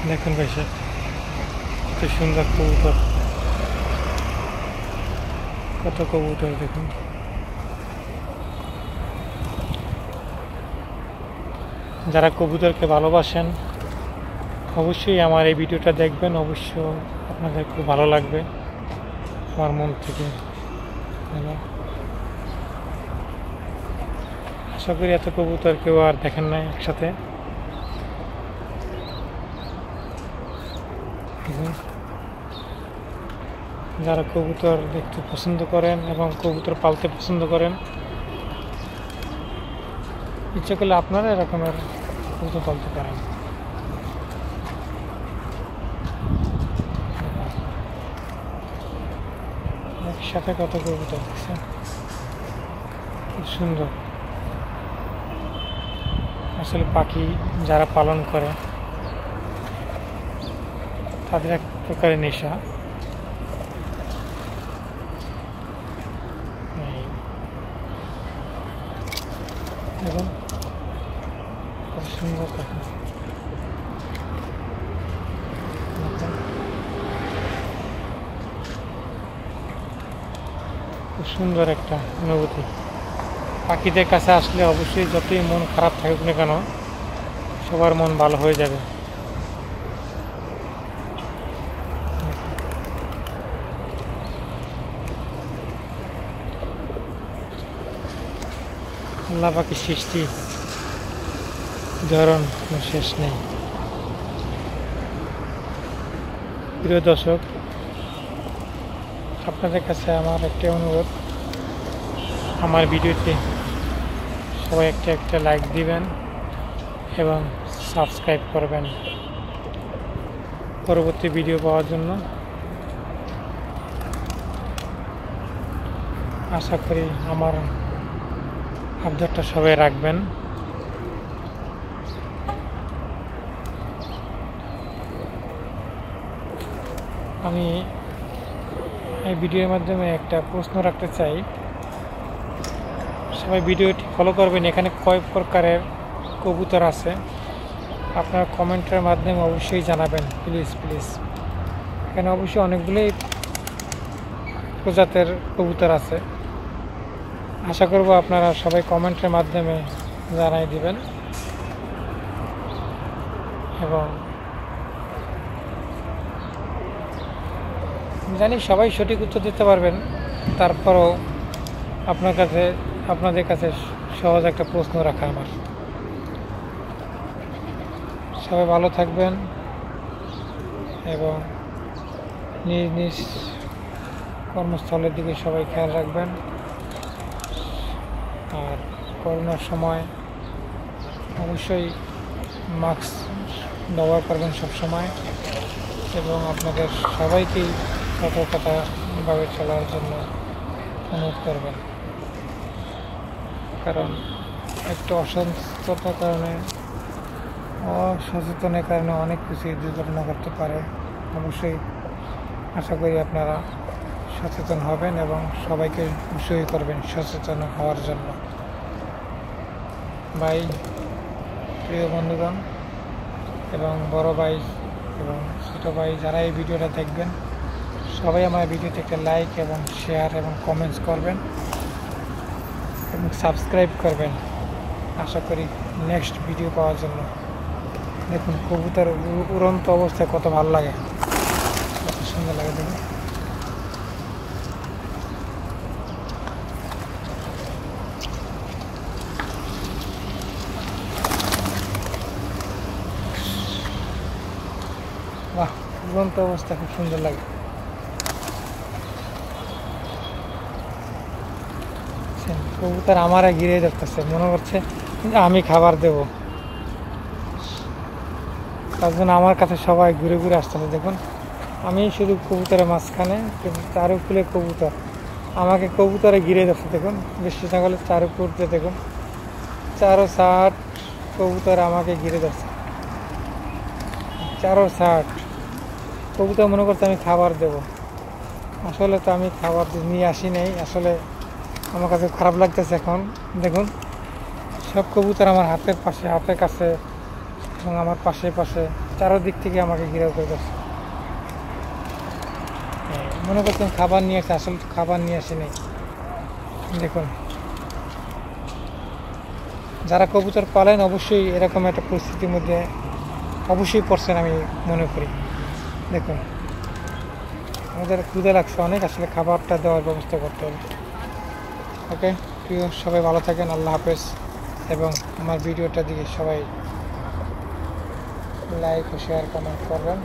দেখুন ভাই সাহেব, কত সুন্দর কবুতর, কত কবুতর দেখুন। যারা কবুতরকে ভালোবাসেন অবশ্যই আমার এই ভিডিওটা দেখবেন, অবশ্য আপনাদের খুব ভালো লাগবে আমার মন থেকে। আশা করি এত কবুতর কেউ আর দেখেন নাই একসাথে। যারা কবুতর দেখতে পছন্দ করেন এবং কবুতর পালতে পছন্দ করেন, ইচ্ছে করলে আপনারা এরকমের কবুতর পালতে পারেন। একসাথে কত কবুতর দেখছেন, খুব সুন্দর। আসলে পাখি যারা পালন করে তাদের এক প্রকারের নেশা। দেখুন কত সুন্দর পাখি, খুব সুন্দর একটা অনুভূতি। পাখিদের কাছে আসলে অবশ্যই যতই মন খারাপ থাকুক না কেন, সবার মন ভালো হয়ে যাবে। আল্লাহ পাখির সৃষ্টি ধরন কোনো শেষ নেই। প্রিয় দর্শক, আপনাদের কাছে আমার একটা অনুরোধ, আমার ভিডিওতে সবাই একটা লাইক দিবেন এবং সাবস্ক্রাইব করবেন পরবর্তী ভিডিও পাওয়ার জন্য। আশা করি আমার আবদারটা সবাই রাখবেন। আমি এই ভিডিওর মাধ্যমে একটা প্রশ্ন রাখতে চাই, সবাই ভিডিওটি ফলো করবেন। এখানে কয় প্রকারের কবুতর আছে আপনারা কমেন্টের মাধ্যমে অবশ্যই জানাবেন, প্লিজ প্লিজ। এখানে অবশ্যই অনেকগুলোই প্রজাতির কবুতর আছে। আশা করব আপনারা সবাই কমেন্টের মাধ্যমে জানাই দিবেন এবং জানি সবাই সঠিক উত্তর দিতে পারবেন, তারপরও আপনাদের কাছে সহজ একটা প্রশ্ন রাখা আমার। সবাই ভালো থাকবেন এবং নিজ নিজ কর্মস্থলের দিকে সবাই খেয়াল রাখবেন। আর করোনার সময় অবশ্যই মাস্ক ব্যবহার করবেন সব সময় এবং আপনাদের সবাইকেই সতর্কতাভাবে চলার জন্য অনুরোধ করবেন, কারণ একটু অসুস্থতার কারণে, অসচেতনের কারণে অনেক কিছুই দুর্ঘটনা ঘটতে পারে। অবশ্যই আশা করি আপনারা সচেতন হবেন এবং সবাইকে উৎসাহী করবেন সচেতন হওয়ার জন্য। ভাই, প্রিয় বন্ধুগণ এবং বড় ভাই এবং ছোটো ভাই যারা এই ভিডিওটা দেখবেন, সবাই আমার ভিডিওতে একটা লাইক এবং শেয়ার এবং কমেন্টস করবেন এবং সাবস্ক্রাইব করবেন। আশা করি নেক্সট ভিডিও পাওয়ার জন্য। দেখুন কবুতর উড়ন্ত অবস্থায় কত ভালো লাগে, কত সুন্দর লাগে দেখুন। বাহ, উড়ন্ত অবস্থা খুব সুন্দর লাগে। কবুতর আমারে ঘিরে ধরতেছে, মনে করছে আমি খাবার দেব, তার জন্য আমার কাছে সবাই ঘুরে ঘুরে আসতেছে। দেখুন আমি শুধু কবুতরের মাঝখানে, কিন্তু চার উপরে কবুতর আমাকে কবুতরে ঘিরে ধরছে। দেখুন বৃষ্টি জঙ্গলে চার উপর দিয়ে দেখুন 460 কবুতর আমাকে ঘিরে ধরছে। 460 কবুতর মনে করতে আমি খাবার দেব, আসলে তো আমি খাবার নিয়ে আসি নাই। আসলে আমার কাছে খারাপ লাগতেছে এখন। দেখুন সব কবুতর আমার হাতের কাছে এবং আমার পাশে চারোদিক থেকে আমাকে ঘিরাও করে ধরছে। মনে করছেন খাবার নিয়ে আসে, আসলে খাবার নিয়ে আসে নেই। দেখুন, যারা কবুতর পালেন অবশ্যই এরকম একটা পরিস্থিতির মধ্যে অবশ্যই পড়ছেন আমি মনে করি। দেখুন, আমাদের ক্ষুধা লাগছে অনেক, আসলে খাবারটা দেওয়ার ব্যবস্থা করতে হবে। ওকে প্রিয়, সবাই ভালো থাকেন, আল্লাহ হাফেজ। এবং আমার ভিডিওটা দিকে সবাই লাইক ও শেয়ার কমেন্ট করবেন।